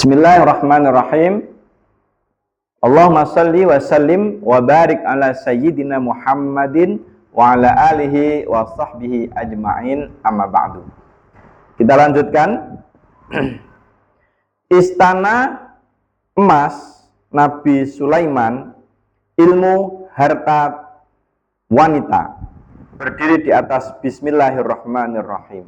Bismillahirrahmanirrahim. Allahumma salli wa sallim wa barik ala sayyidina Muhammadin wa ala alihi wa sahbihi ajma'in, amma ba'du. Kita lanjutkan. Istana emas Nabi Sulaiman, ilmu harta wanita, berdiri di atas Bismillahirrahmanirrahim.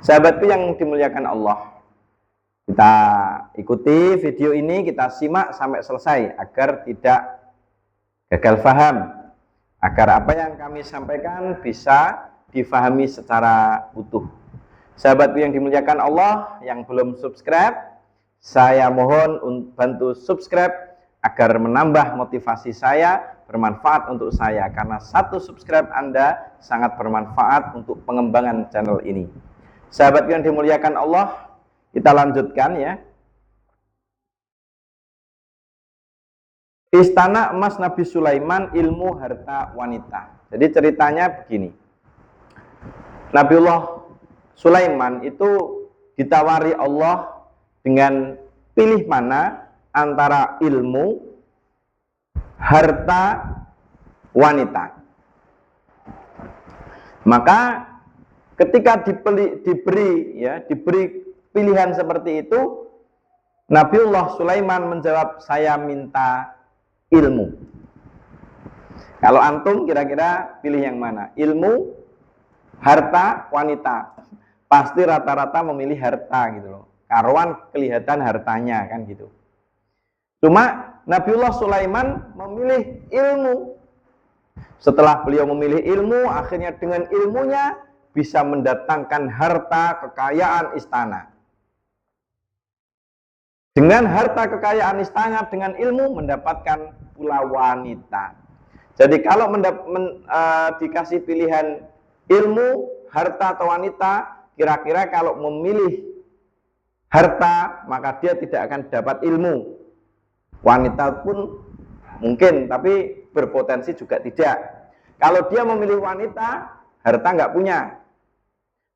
Sahabatku yang dimuliakan Allah, kita ikuti video ini, kita simak sampai selesai agar tidak gagal paham, agar apa yang kami sampaikan bisa difahami secara utuh. Sahabatku yang dimuliakan Allah, yang belum subscribe, saya mohon bantu subscribe agar menambah motivasi saya, bermanfaat untuk saya, karena satu subscribe Anda sangat bermanfaat untuk pengembangan channel ini. Sahabatku yang dimuliakan Allah, kita lanjutkan ya. Istana emas Nabi Sulaiman, ilmu harta wanita. Jadi ceritanya begini. Nabiullah Sulaiman itu ditawari Allah dengan pilih mana antara ilmu, harta, wanita. Maka ketika diberi pilihan seperti itu, Nabiullah Sulaiman menjawab, saya minta ilmu. Kalau antum kira-kira pilih yang mana? Ilmu, harta, wanita? Pasti rata-rata memilih harta gitu loh. Karuan kelihatan hartanya kan gitu. Cuma Nabiullah Sulaiman memilih ilmu. Setelah beliau memilih ilmu, akhirnya dengan ilmunya bisa mendatangkan harta, kekayaan istana. Dengan harta kekayaan istana, dengan ilmu mendapatkan pula wanita. Jadi kalau dikasih pilihan ilmu, harta atau wanita, kira-kira kalau memilih harta, maka dia tidak akan dapat ilmu. Wanita pun mungkin, tapi berpotensi juga tidak. Kalau dia memilih wanita, harta nggak punya.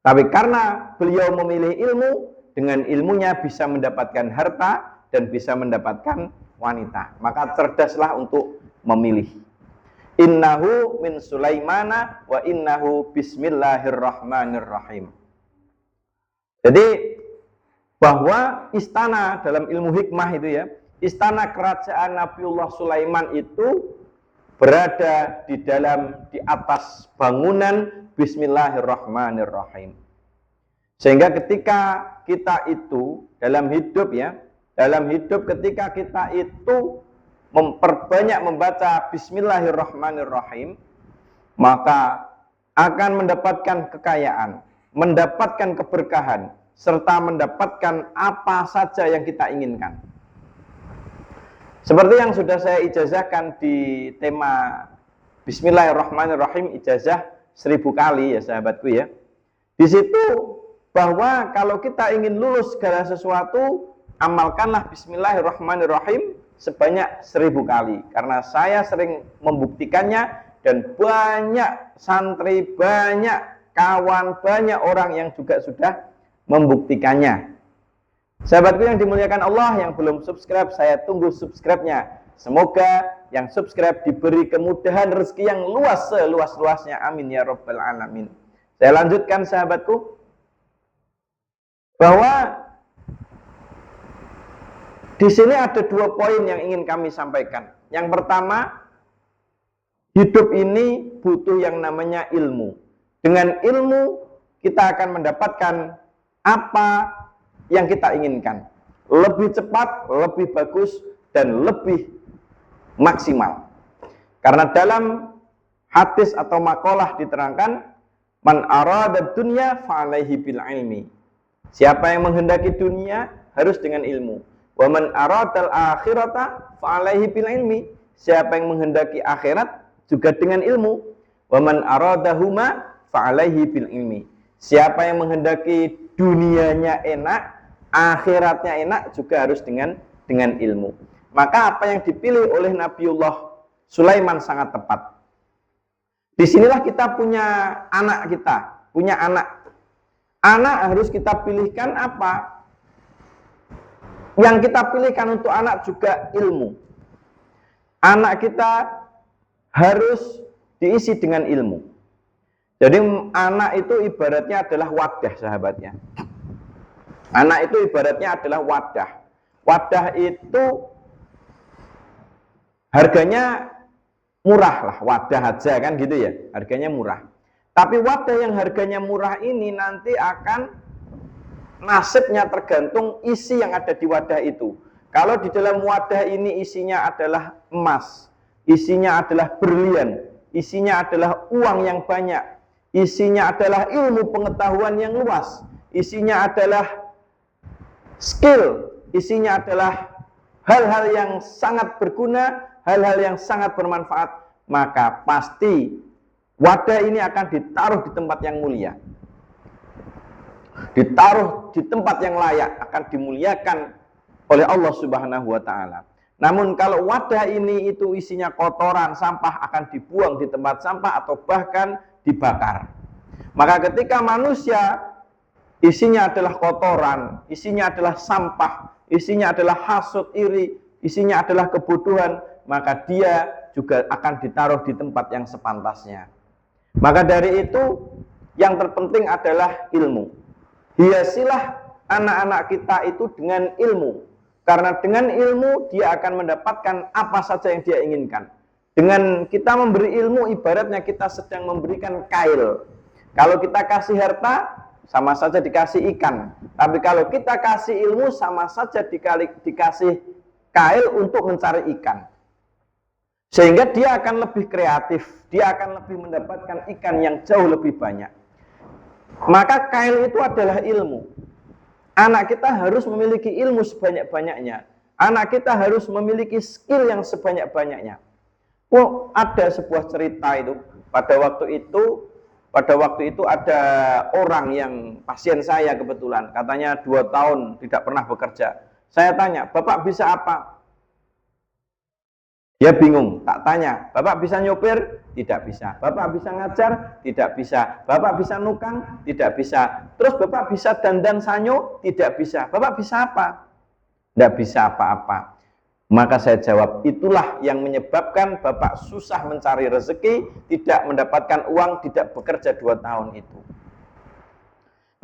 Tapi karena beliau memilih ilmu, dengan ilmunya bisa mendapatkan harta dan bisa mendapatkan wanita. Maka cerdaslah untuk memilih. Innahu min Sulaimana wa innahu bismillahirrahmanirrahim. Jadi bahwa istana dalam ilmu hikmah itu ya, istana kerajaan Nabiullah Sulaiman itu berada di atas bangunan Bismillahirrahmanirrahim. Sehingga ketika kita itu dalam hidup ya, ketika kita itu memperbanyak membaca Bismillahirrahmanirrahim, maka akan mendapatkan kekayaan, mendapatkan keberkahan, serta mendapatkan apa saja yang kita inginkan. Seperti yang sudah saya ijazahkan di tema Bismillahirrahmanirrahim, ijazah 1000 kali ya sahabatku ya. Di situ bahwa kalau kita ingin lulus segala sesuatu, amalkanlah Bismillahirrahmanirrahim sebanyak 1000 kali. Karena saya sering membuktikannya dan banyak santri, banyak kawan, banyak orang yang juga sudah membuktikannya. Sahabatku yang dimuliakan Allah, yang belum subscribe, saya tunggu subscribe-nya. Semoga yang subscribe diberi kemudahan rezeki yang luas seluas-luasnya. Amin ya rabbal alamin. Saya lanjutkan sahabatku, bahwa di sini ada 2 poin yang ingin kami sampaikan. Yang pertama, hidup ini butuh yang namanya ilmu. Dengan ilmu kita akan mendapatkan apa yang kita inginkan. Lebih cepat, lebih bagus, dan lebih maksimal. Karena dalam hadis atau makalah diterangkan, man arada dunya fa'alaihi bil ilmi. Siapa yang menghendaki dunia harus dengan ilmu. Wa man aradal akhirata fa'alaihi bil ilmi. Siapa yang menghendaki akhirat juga dengan ilmu. Wa man aradahuma fa'alaihi bil ilmi. Siapa yang menghendaki dunianya enak, akhiratnya enak, juga harus dengan ilmu. Maka apa yang dipilih oleh Nabiullah Sulaiman sangat tepat. Disinilah kita punya anak kita, punya anak. Anak harus kita pilihkan apa? Yang kita pilihkan untuk anak juga ilmu. Anak kita harus diisi dengan ilmu. Jadi anak itu ibaratnya adalah wadah, sahabatnya. Anak itu ibaratnya adalah wadah. Wadah itu harganya murah lah, wadah aja kan gitu ya, harganya murah. Tapi wadah yang harganya murah ini nanti akan nasibnya tergantung isi yang ada di wadah itu. Kalau di dalam wadah ini isinya adalah emas, isinya adalah berlian, isinya adalah uang yang banyak, isinya adalah ilmu pengetahuan yang luas, isinya adalah skill, isinya adalah hal-hal yang sangat berguna, hal-hal yang sangat bermanfaat, maka pasti wadah ini akan ditaruh di tempat yang mulia, ditaruh di tempat yang layak, akan dimuliakan oleh Allah Subhanahu wa Ta'ala. Namun kalau wadah ini itu isinya kotoran, sampah, akan dibuang di tempat sampah atau bahkan dibakar. Maka ketika manusia isinya adalah kotoran, isinya adalah sampah, isinya adalah hasut, iri, isinya adalah kebodohan, maka dia juga akan ditaruh di tempat yang sepantasnya. Maka dari itu yang terpenting adalah ilmu. Hiasilah anak-anak kita itu dengan ilmu. Karena dengan ilmu dia akan mendapatkan apa saja yang dia inginkan. Dengan kita memberi ilmu ibaratnya kita sedang memberikan kail. Kalau kita kasih harta sama saja dikasih ikan. Tapi kalau kita kasih ilmu sama saja dikasih kail untuk mencari ikan. Sehingga dia akan lebih kreatif, dia akan lebih mendapatkan ikan yang jauh lebih banyak. Maka kail itu adalah ilmu. Anak kita harus memiliki ilmu sebanyak-banyaknya. Anak kita harus memiliki skill yang sebanyak-banyaknya. Oh, ada sebuah cerita itu. Pada waktu itu ada orang yang pasien saya kebetulan. Katanya 2 tahun tidak pernah bekerja. Saya tanya, Bapak bisa apa? Dia bingung, tak tanya, Bapak bisa nyopir? Tidak bisa. Bapak bisa ngajar? Tidak bisa. Bapak bisa nukang? Tidak bisa. Terus Bapak bisa dandan sanyo? Tidak bisa. Bapak bisa apa? Tidak bisa apa-apa. Maka saya jawab, itulah yang menyebabkan Bapak susah mencari rezeki, tidak mendapatkan uang, tidak bekerja 2 tahun itu.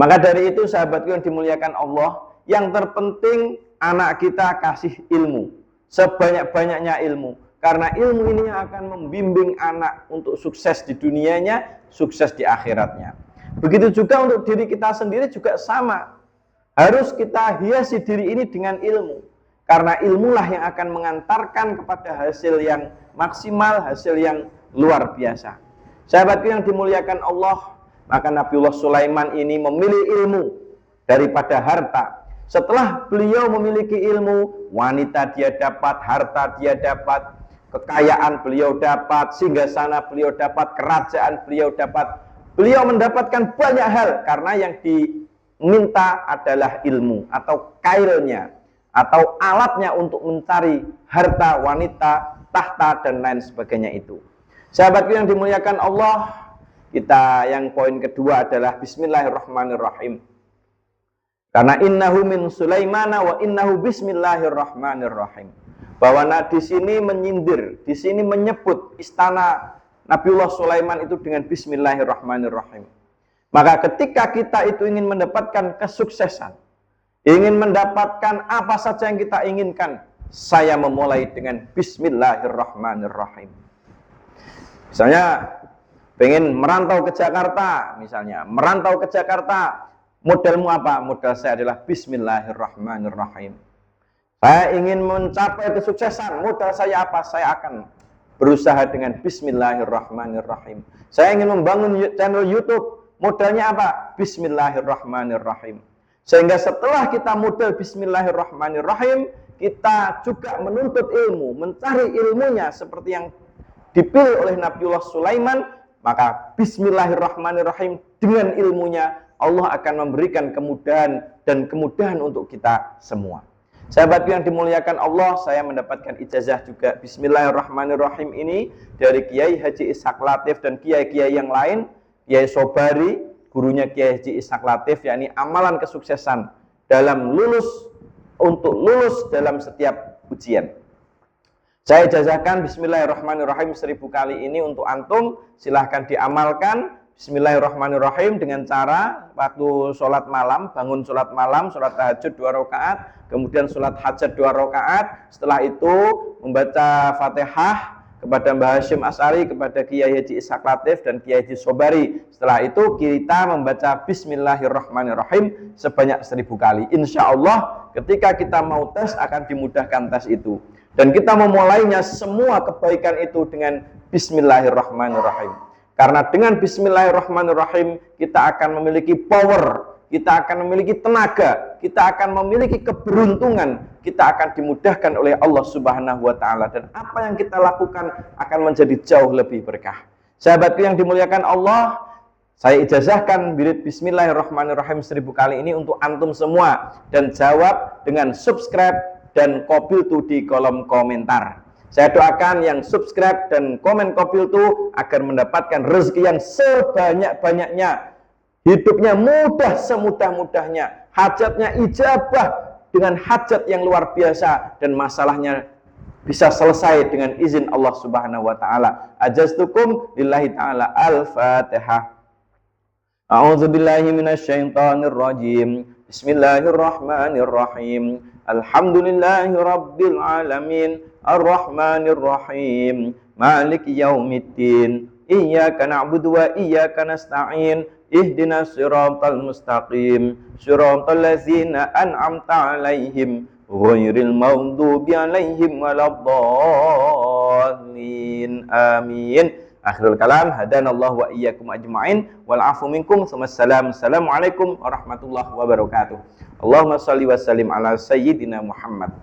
Maka dari itu sahabatku yang dimuliakan Allah, yang terpenting anak kita kasih ilmu. Sebanyak-banyaknya ilmu. Karena ilmu ini yang akan membimbing anak untuk sukses di dunianya, sukses di akhiratnya. Begitu juga untuk diri kita sendiri juga sama. Harus kita hiasi diri ini dengan ilmu. Karena ilmulah yang akan mengantarkan kepada hasil yang maksimal, hasil yang luar biasa. Sahabatku yang dimuliakan Allah, maka Nabiullah Sulaiman ini memilih ilmu daripada harta. Setelah beliau memiliki ilmu, wanita dia dapat, harta dia dapat, kekayaan beliau dapat, singgasana beliau dapat, kerajaan beliau dapat. Beliau mendapatkan banyak hal karena yang diminta adalah ilmu atau kailnya atau alatnya untuk mencari harta, wanita, tahta dan lain sebagainya itu. Sahabatku yang dimuliakan Allah, kita yang poin kedua adalah Bismillahirrahmanirrahim. Karena innahu min Sulaimana wa innahu bismillahirrahmanirrahim. Bahwa di sini menyindir, di sini menyebut istana Nabiullah Sulaiman itu dengan Bismillahirrahmanirrahim. Maka ketika kita itu ingin mendapatkan kesuksesan, ingin mendapatkan apa saja yang kita inginkan, saya memulai dengan Bismillahirrahmanirrahim. Misalnya pengen merantau ke Jakarta, misalnya merantau ke Jakarta, modalmu apa? Modal saya adalah Bismillahirrahmanirrahim. Saya ingin mencapai kesuksesan, modal saya apa? Saya akan berusaha dengan Bismillahirrahmanirrahim. Saya ingin membangun channel YouTube, modalnya apa? Bismillahirrahmanirrahim. Sehingga setelah kita modal Bismillahirrahmanirrahim, kita juga menuntut ilmu, mencari ilmunya seperti yang dipilih oleh Nabiullah Sulaiman, maka Bismillahirrahmanirrahim dengan ilmunya Allah akan memberikan kemudahan dan kemudahan untuk kita semua. Sahabatku yang dimuliakan Allah, saya mendapatkan ijazah juga Bismillahirrahmanirrahim ini dari Kiai Haji Ishaq Latif dan kiai-kiai yang lain, Kiai Sobari, gurunya Kiai Haji Ishaq Latif, yakni amalan kesuksesan dalam lulus untuk lulus dalam setiap ujian. Saya ijazahkan bismillahirrahmanirrahim 1000 kali ini untuk antum, silahkan diamalkan. Bismillahirrahmanirrahim dengan cara waktu sholat malam, bangun sholat malam, sholat tahajud 2 rakaat, kemudian sholat hajat 2 rakaat. Setelah itu membaca Fatihah kepada Mbah Hashim Asy'ari, kepada Kiai Haji Ishaq Latif dan Kiai Haji Sobari. Setelah itu kita membaca Bismillahirrahmanirrahim sebanyak 1000 kali. Insya Allah ketika kita mau tes akan dimudahkan tes itu. Dan kita memulainya semua kebaikan itu dengan Bismillahirrahmanirrahim. Karena dengan Bismillahirrahmanirrahim kita akan memiliki power, kita akan memiliki tenaga, kita akan memiliki keberuntungan, kita akan dimudahkan oleh Allah Subhanahu wa Ta'ala, dan apa yang kita lakukan akan menjadi jauh lebih berkah. Sahabatku yang dimuliakan Allah, saya ijazahkan wirid Bismillahirrahmanirrahim 1000 kali ini untuk antum semua, dan jawab dengan subscribe dan Kopiltu di kolom komentar. Saya doakan yang subscribe dan komen Kopiltu agar mendapatkan rezeki yang sebanyak-banyaknya, hidupnya mudah semudah-mudahnya, hajatnya ijabah dengan hajat yang luar biasa, dan masalahnya bisa selesai dengan izin Allah Subhanahu wa Ta'ala. Ajaztukum lillahi ta'ala. Al-Fatihah. A'udzubillahi minasyaitonirrajim. Bismillahirrahmanirrahim. Alhamdulillahi rabbil alamin. Ar-Rahmanir-Rahim. Maliki yaumiddin. Iyyaka na'budu wa iyyaka nasta'in. Ihdinas siratal mustaqim. Siratal ladzina an'amta 'alaihim ghairil maghdubi 'alaihim waladdallin. Amin. Akhirul kalam, hadanallahu wa iyyakum ajma'in wal 'afu minkum. Assalamualaikum warahmatullahi wabarakatuh. Allahumma shalli wa sallim ala sayyidina Muhammad.